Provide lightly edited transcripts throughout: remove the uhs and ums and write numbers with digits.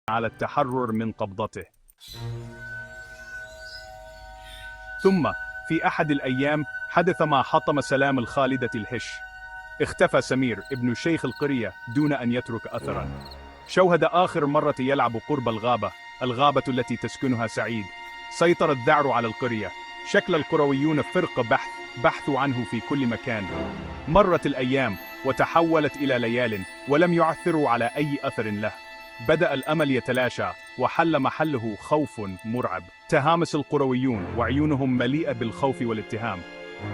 على التحرر من قبضته. ثم في أحد الأيام حدث ما حطم سلام الخالدة الهش. اختفى سمير ابن شيخ القرية دون أن يترك أثرا. شوهد آخر مرة يلعب قرب الغابة التي تسكنها سعيد. سيطر الذعر على القرية. شكل القرويون فرق بحثوا عنه في كل مكان. مرت الأيام وتحولت إلى ليال ولم يعثروا على أي أثر له. بدأ الأمل يتلاشى وحل محله خوف مرعب. تهامس القرويون وعيونهم مليئة بالخوف والاتهام.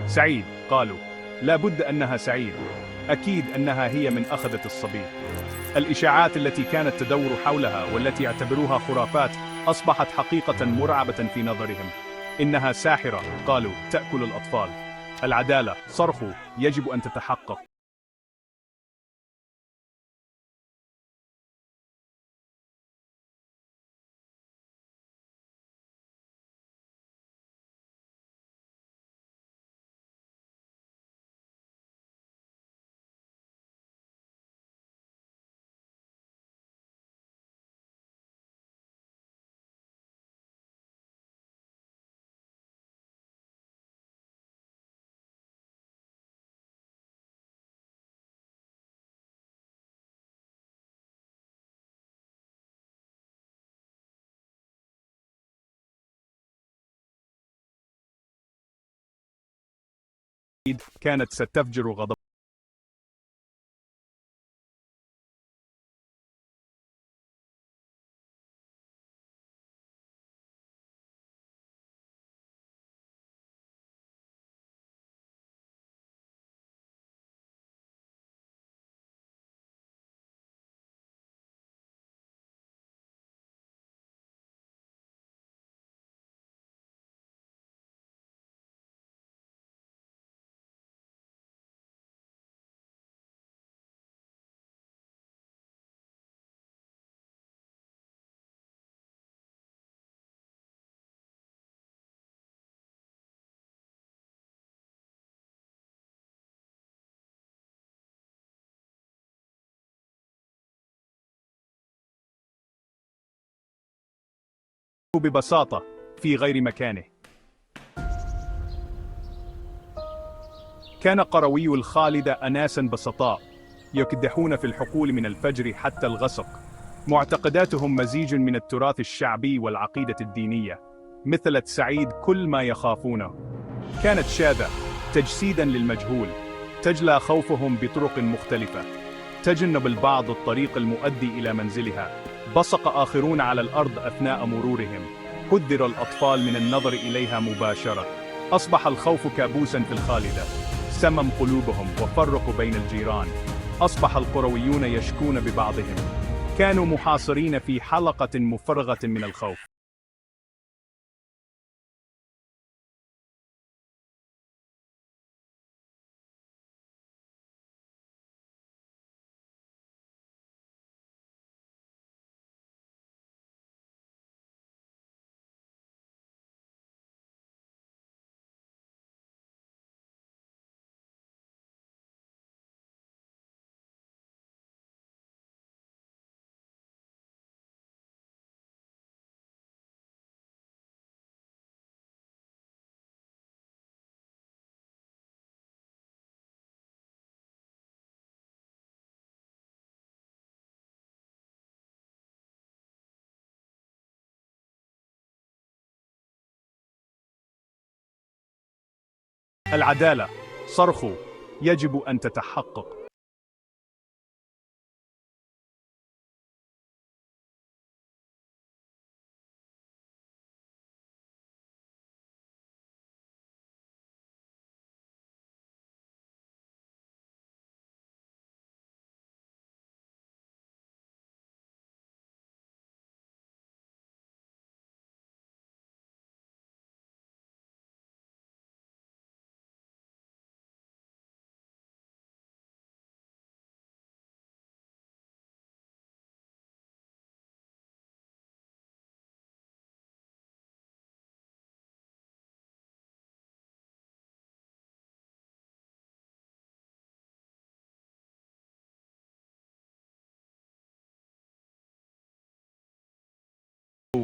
سعيد، قالوا، لا بد أنها سعيد، أكيد أنها هي من أخذت الصبي. الإشاعات التي كانت تدور حولها والتي يعتبروها خرافات أصبحت حقيقة مرعبة في نظرهم. إنها ساحرة، قالوا، تأكل الأطفال. العدالة، صرخوا، يجب أن تتحقق. كانت ستفجر غضب. ببساطة في غير مكانه. كان قروي الخالدة أناسا بسطاء يكدحون في الحقول من الفجر حتى الغسق. معتقداتهم مزيج من التراث الشعبي والعقيدة الدينية. مثلت سعيد كل ما يخافونه. كانت شاذة، تجسيدا للمجهول. تجلى خوفهم بطرق مختلفة. تجنب البعض الطريق المؤدي إلى منزلها. بصق آخرون على الأرض أثناء مرورهم. حذر الأطفال من النظر إليها مباشرة. أصبح الخوف كابوسا في الخالدة. سمم قلوبهم وفرقوا بين الجيران. أصبح القرويون يشكون ببعضهم. كانوا محاصرين في حلقة مفرغة من الخوف. العدالة، صرخوا، يجب أن تتحقق.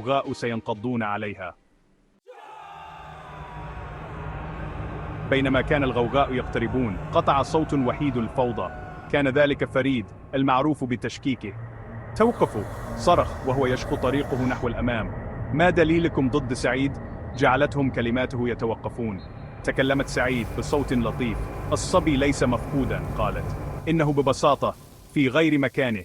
الغوغاء سينقضون عليها. بينما كان الغوغاء يقتربون، قطع صوت وحيد الفوضى. كان ذلك فريد المعروف بتشكيكه. توقفوا! صرخ وهو يشق طريقه نحو الأمام. ما دليلكم ضد سعيد؟ جعلتهم كلماته يتوقفون. تكلمت سعيد بصوت لطيف. الصبي ليس مفقودا، قالت. إنه ببساطة في غير مكانه.